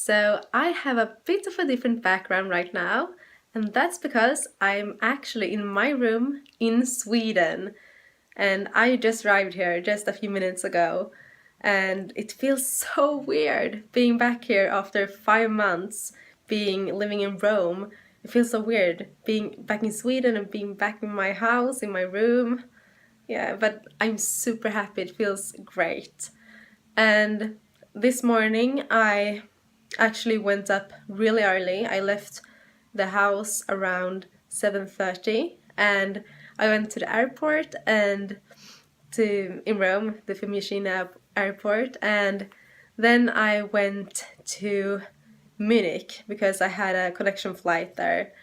So I have a bit of a different background right now, and that's because I'm actually in my room in Sweden. And I just arrived here just a few minutes ago, and it feels so weird being back here after 5 months living in Rome. It feels so weird being back in Sweden and being back in my house, in my room. Yeah, but I'm super happy. It feels great. And this morning I actually went up really early. I left the house around 7:30 and I went to the airport and in Rome, the Fiumicino airport, and then I went to Munich because I had a connection flight there,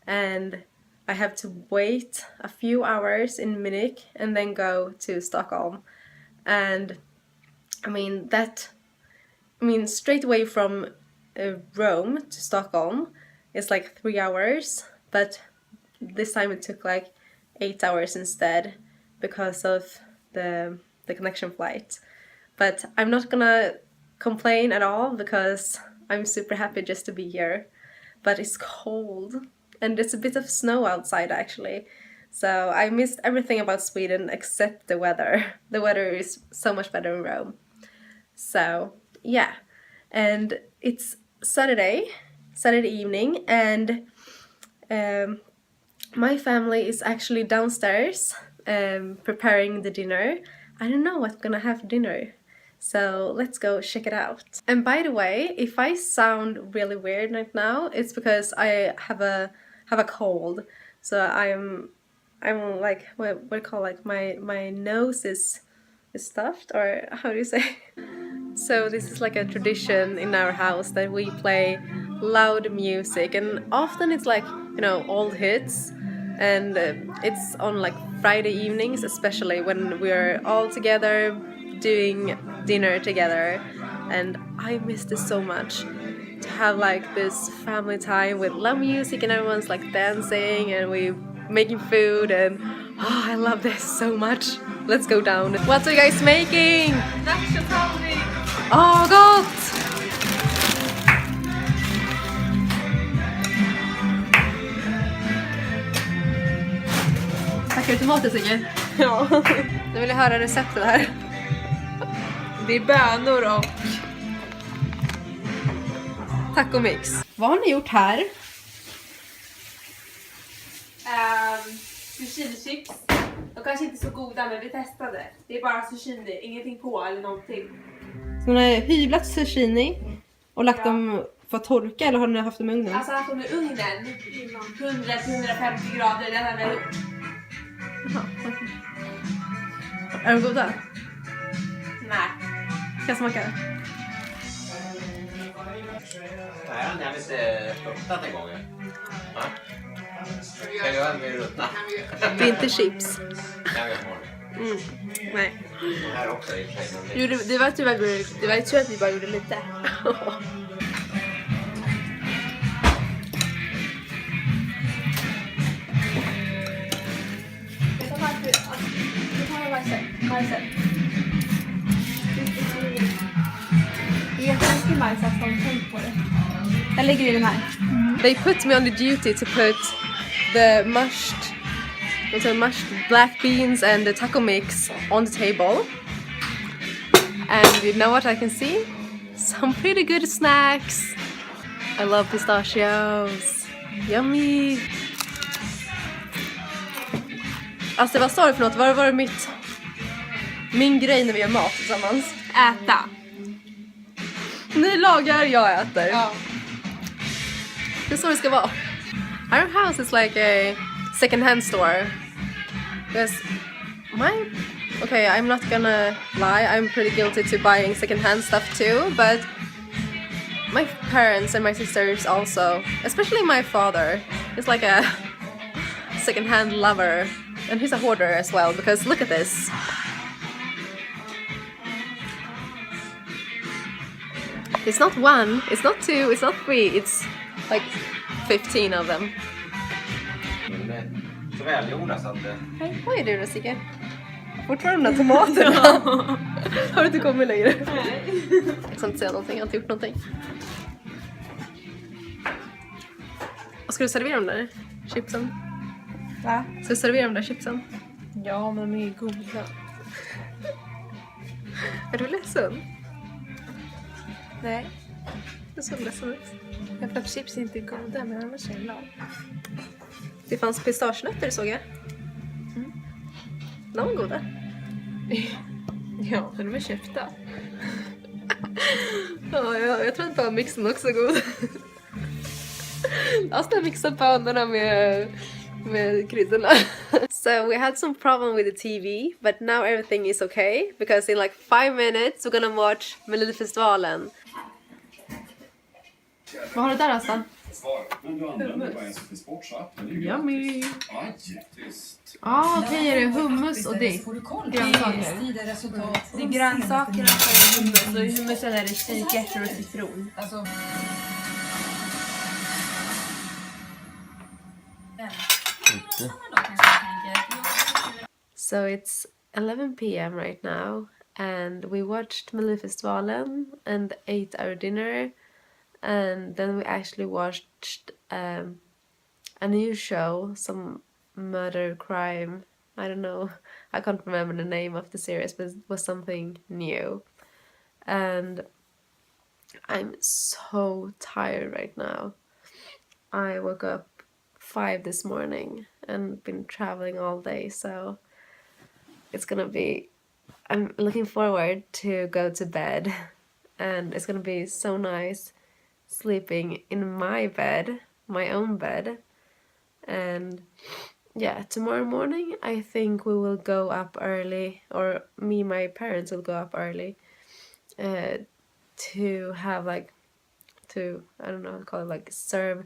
and I have to wait a few hours in Munich and then go to Stockholm. And straight away from Rome to Stockholm is like 3 hours, but this time it took like 8 hours instead because of the connection flight. But I'm not gonna complain at all because I'm super happy just to be here. But it's cold and it's a bit of snow outside actually. So I missed everything about Sweden except the weather. The weather is so much better in Rome. So yeah, and it's Saturday evening, and my family is actually downstairs preparing the dinner. I don't know what I'm gonna have for dinner, so let's go check it out. And by the way, if I sound really weird right now, it's because I have a cold. So I'm like what do you call, like my nose is stuffed, or how do you say? So this is like a tradition in our house that we play loud music, and often it's like, you know, old hits, and it's on like Friday evenings, especially when we're all together doing dinner together. And I miss this so much, to have like this family time with loud music and everyone's like dancing and we making food, and I love this so much. Let's go down. What are you guys making? Oh, gott! Tackar du tomater, Sigge? Ja. Nu vill jag höra receptet här. Det är bönor och tacomix. Vad har ni gjort här? Zucchini-chips. De kanske inte så goda, men vi testade. Det är bara zucchini, ingenting på eller någonting. Så ni har hyvlat zucchini och lagt dem för att torka, eller har ni haft dem i ugnen? Alltså haft dem i ugnen 100-150 grader, den har vi gjort. Är de goda? Nej. Ska jag smaka? Nej, jag har inte ruttat en gång. Ja. Ska jag göra med ruttna? Det är inte chips. Nej. Här också i det var tur att vi bara gjorde lite. Jag lägger i den här. They put me on the duty to put the mashed black beans and the taco mix on the table. And you know what I can see? Some pretty good snacks. I love pistachios. Yummy. Alltså vad sa du för något? Vad var det min grej när vi gör mat tillsammans? Äta. Ni lagar, jag äter. Ja. Det är så det ska vara. Our house is like a second-hand store. Because I'm not gonna lie, I'm pretty guilty to buying second-hand stuff too, but my parents and my sisters also, especially my father, is like a second-hand lover, and he's a hoarder as well, because look at this. It's not one, it's not two, it's not three, it's like 15 of them. Så välgjorda så att... Hej, vad är det då, Sigge? Fortfarande de där tomaterna. Har du inte kommit längre? Nej. Jag ska inte säga någonting, jag har inte gjort någonting. Ska du servera de där chipsen? Va? Ska du servera de där chipsen? Ja, men de är ju goda. Är du ledsen? Nej, Du är så ledsen ut. jag för att chips är inte goda, men annars är jag glad. Det fanns pistagenötter såg jag. De var goda. Ja, men de är köpta. Ja, jag tror att mixen också är god. Jag ska mixa bönorna med kryddorna. So we had some problem with the TV, but now everything is okay because in like 5 minutes we're gonna watch Melodifestivalen. Vad har du där Astan? Yummy! Okej, är det hummus och dipp? Grönsaker. Det är grönsaker och så är det hummus. Och i hummusen är det kikärtor och citron. So it's 11 p.m. right now and we watched Melodifestivalen and ate our dinner and then we actually watched a new show, some murder crime, I don't know, I can't remember the name of the series, but it was something new. And I'm so tired right now. I woke up 5 this morning and been traveling all day, so it's gonna be, I'm looking forward to go to bed and it's gonna be so nice sleeping in my bed, my own bed. And yeah, tomorrow morning I think we will go up early, or me and my parents will go up early to have like, to, I don't know how to call it, like serve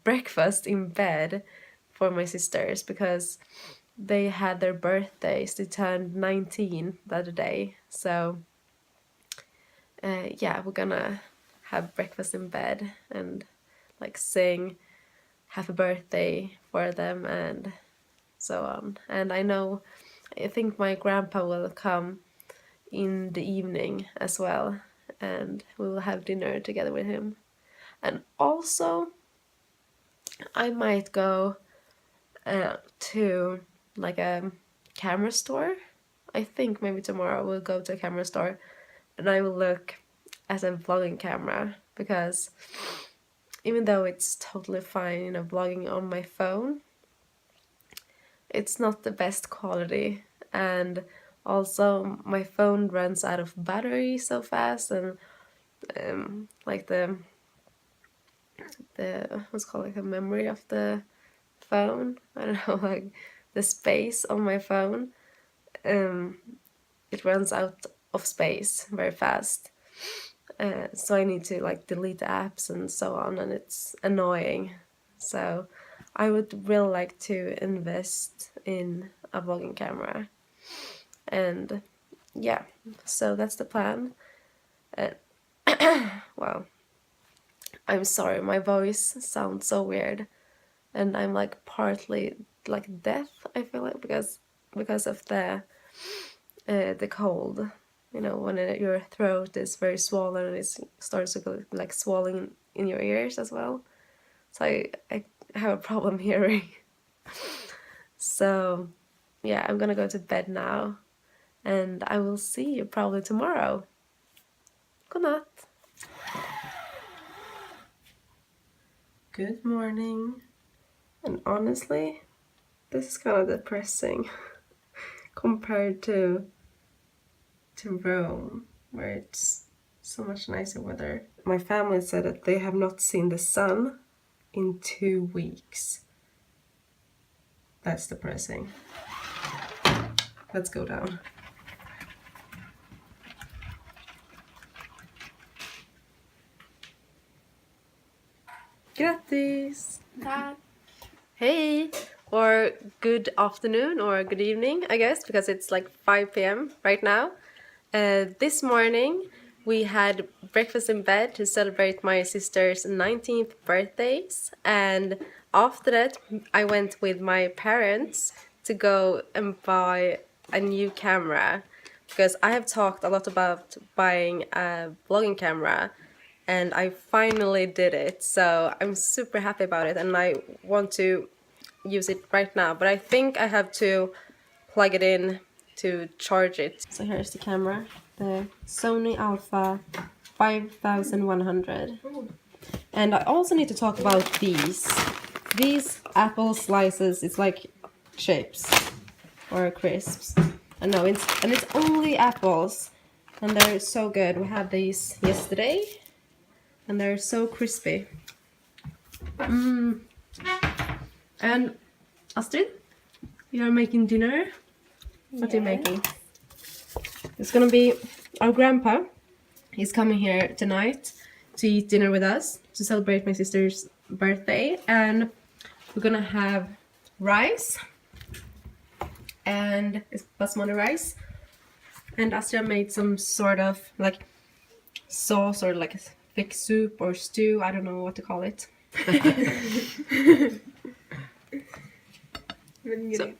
breakfast in bed for my sisters because they had their birthdays. They turned 19 the other day, so yeah, we're gonna have breakfast in bed and like sing happy birthday for them and so on. And I think my grandpa will come in the evening as well and we will have dinner together with him. And also I might go to like a camera store. I think maybe tomorrow we'll go to a camera store and I will look at a vlogging camera because even though it's totally fine, you know, vlogging on my phone, it's not the best quality, and also my phone runs out of battery so fast, and like the what's called, like the memory of the phone, I don't know, like the space on my phone, it runs out of space very fast. So I need to like delete the apps and so on, and it's annoying. So I would really like to invest in a vlogging camera. And yeah, so that's the plan. Wow. I'm sorry, my voice sounds so weird. And I'm like partly like deaf, I feel like, because of the cold. You know, when your throat is very swollen and it starts to go like swelling in your ears as well. So I have a problem hearing. So yeah, I'm gonna go to bed now and I will see you probably tomorrow. Good night. Good morning. And honestly, this is kind of depressing compared to Rome, where it's so much nicer weather. My family said that they have not seen the sun in 2 weeks. That's depressing. Let's go down. Grattis! Hey! Or good afternoon or good evening, I guess, because it's like 5 p.m. right now. This morning we had breakfast in bed to celebrate my sister's 19th birthdays, and after that I went with my parents to go and buy a new camera because I have talked a lot about buying a vlogging camera, and I finally did it. So I'm super happy about it, and I want to use it right now, but I think I have to plug it in to charge it. So here's the camera, the Sony Alpha 5100. And I also need to talk about these apple slices. It's like chips or crisps. I know it's only apples, and they're so good. We had these yesterday, and they're so crispy. And Astrid, you're making dinner. What are you making? It's gonna be our grandpa. He's coming here tonight to eat dinner with us to celebrate my sister's birthday, and we're gonna have rice, and it's basmati rice, and Astrid made some sort of like sauce or like a thick soup or stew. I don't know what to call it. Så.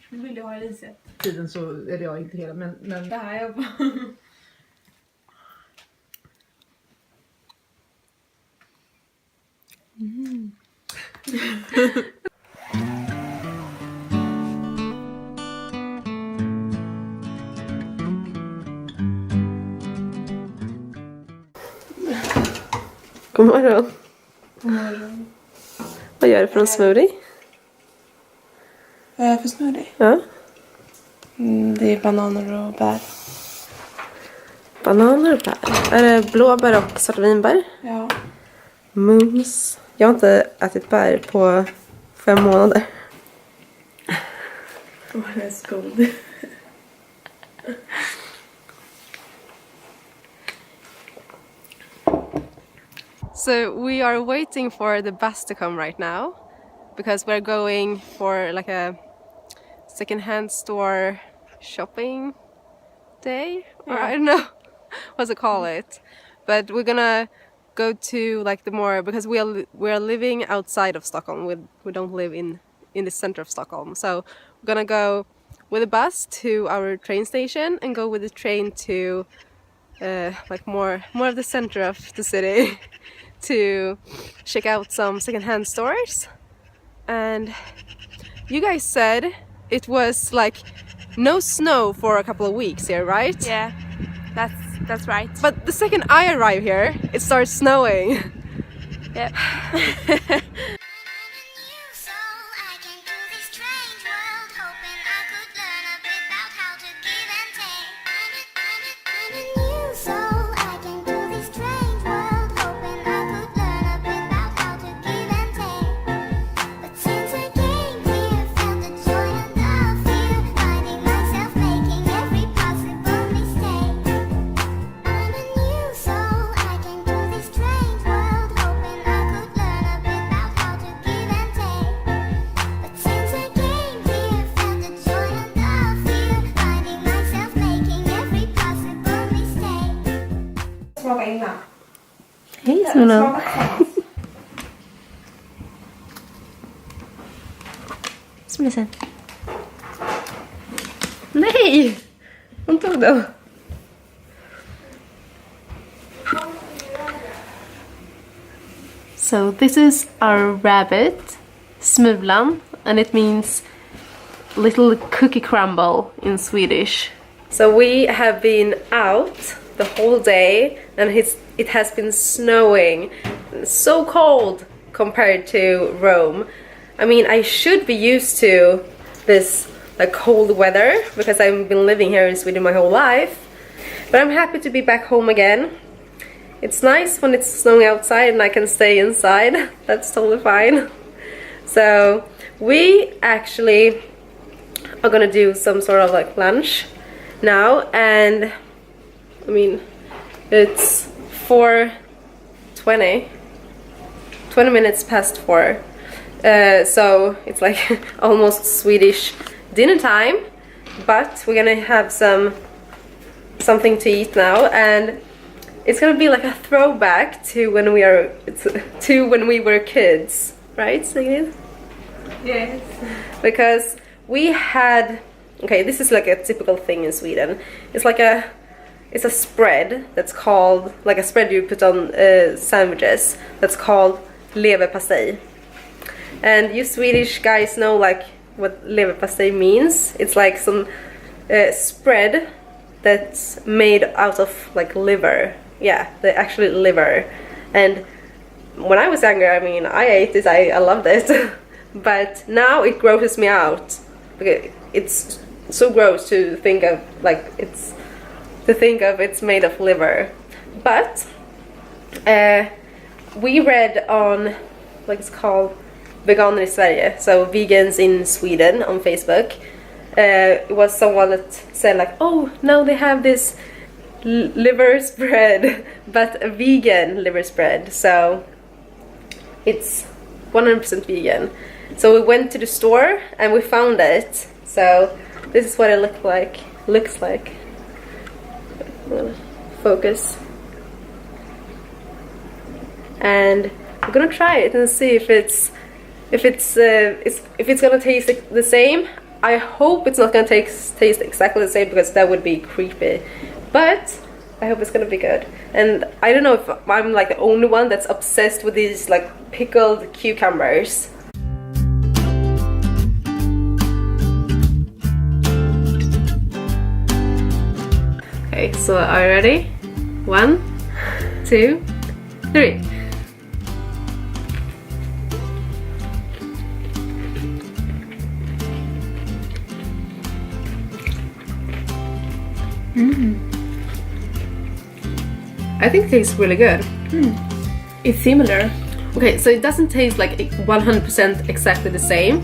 Vill du ha riset? Tiden så är det jag inte hela, men Det här jag bara... God morgon. God morgon. Vad gör du för en smoothie? För smoothie? Ja. Det är bananer och bär. Bananer och bär. Är det blåbär och svartvinbär? Ja. Mums. Jag har inte ätit bär på 5 månader. Det är så god. So we are waiting for the bus to come right now because we're going for like a secondhand store shopping day, or I don't know what to call it, but we're gonna go to like the more, because we are living outside of Stockholm. We don't live in the center of Stockholm, so we're gonna go with a bus to our train station and go with the train to like more of the center of the city to check out some secondhand stores. And you guys said it was like no snow for a couple of weeks here, right? Yeah, that's right. But the second I arrive here, it starts snowing. Yep. Smaka innan. Hej Sona. Smaka sen. Nej! Hon tog den. So this is our rabbit, Smulan, and it means little cookie crumble in Swedish. So we have been out the whole day, and it has been snowing. It's so cold compared to Rome. I mean, I should be used to this like cold weather because I've been living here in Sweden my whole life. But I'm happy to be back home again. It's nice when it's snowing outside and I can stay inside. That's totally fine. So we actually are gonna do some sort of like lunch now, and I mean it's 4:20, 20 minutes past 4, so it's like almost Swedish dinner time, but we're gonna have something to eat now, and it's gonna be like a throwback to when we were kids, right, Ingrid? Yes. Because we had, okay, this is like a typical thing in Sweden. It's like it's a spread that's called, like a spread you put on sandwiches, that's called leverpastej. And you Swedish guys know like what leverpastej means. It's like some spread that's made out of like liver. Yeah, the actual liver. And when I was younger, I mean, I ate it, I loved it. But now it grosses me out. Because it's so gross to think of, like, it's made of liver. But we read on, like, it's called Veganer i Sverige, so vegans in Sweden, on Facebook. It was someone that said like, oh, now they have this liver spread, but a vegan liver spread, so it's 100% vegan. So we went to the store and we found it. So this is what it looks like. Focus. And we're gonna try it and see if it's gonna taste the same. I hope it's not gonna taste exactly the same, because that would be creepy. But I hope it's gonna be good. And I don't know if I'm like the only one that's obsessed with these like pickled cucumbers. Okay, so are you ready? 1, 2, 3. I think it tastes really good. It's similar. Okay, so it doesn't taste like 100% exactly the same,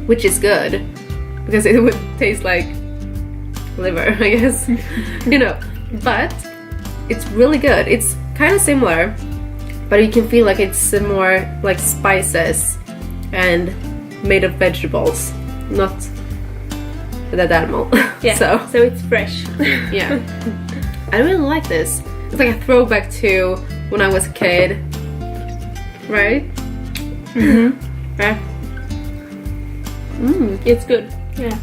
which is good, because it would taste like liver, I guess. You know, but it's really good. It's kind of similar, but you can feel like it's more like spices and made of vegetables, not that animal. Yeah, so it's fresh. Yeah. I really like this. It's like a throwback to when I was a kid, right? Yeah. It's good. Yeah.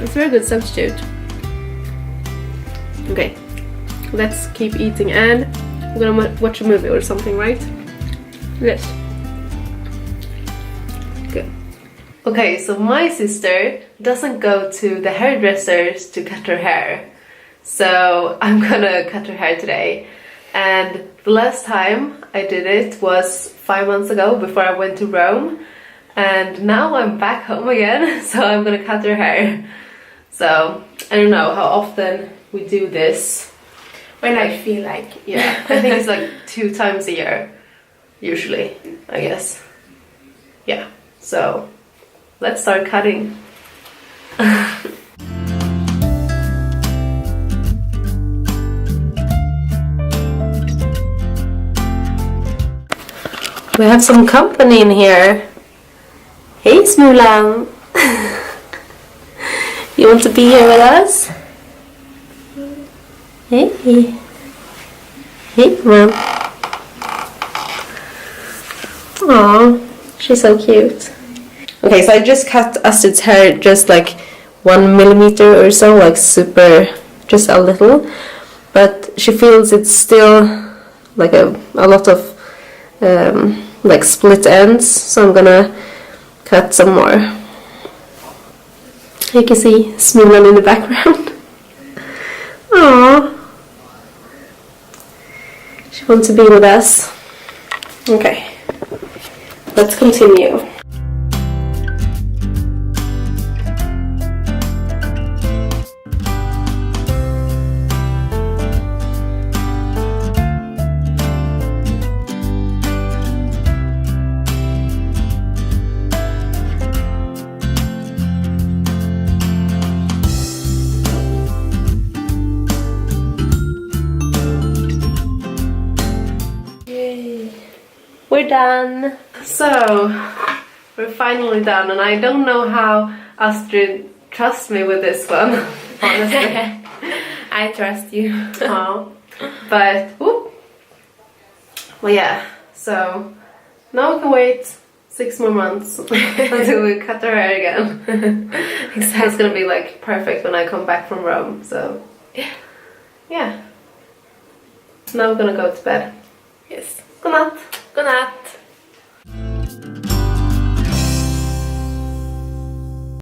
It's a very good substitute. Okay, let's keep eating, and we're gonna watch a movie or something, right? Yes. Good. Okay, so my sister doesn't go to the hairdressers to cut her hair. So I'm gonna cut her hair today. And the last time I did it was 5 months ago, before I went to Rome. And now I'm back home again, so I'm gonna cut her hair. So I don't know how often we do this. When I feel like. Yeah, I think it's like 2 times a year, usually, I guess. Yeah, so let's start cutting. We have some company in here. Hey, Smulan. You want to be here with us? Hey. Hey, Mom. Aww, she's so cute. Okay, so I just cut Astrid's hair just like 1 millimeter or so, like super, just a little. But she feels it's still like a lot of like split ends, so I'm gonna cut some more. You can see Smulan in the background. Aww. She wants to be with us. Okay, let's continue. We're done. So, we're finally done, and I don't know how Astrid trusts me with this one, honestly. I trust you. Oh. But, whoop. Well, yeah, so now we can wait 6 more months until we cut our hair again. It's gonna be like perfect when I come back from Rome, so yeah. Yeah. Now we're gonna go to bed. Yes. Godnatt! Godnatt!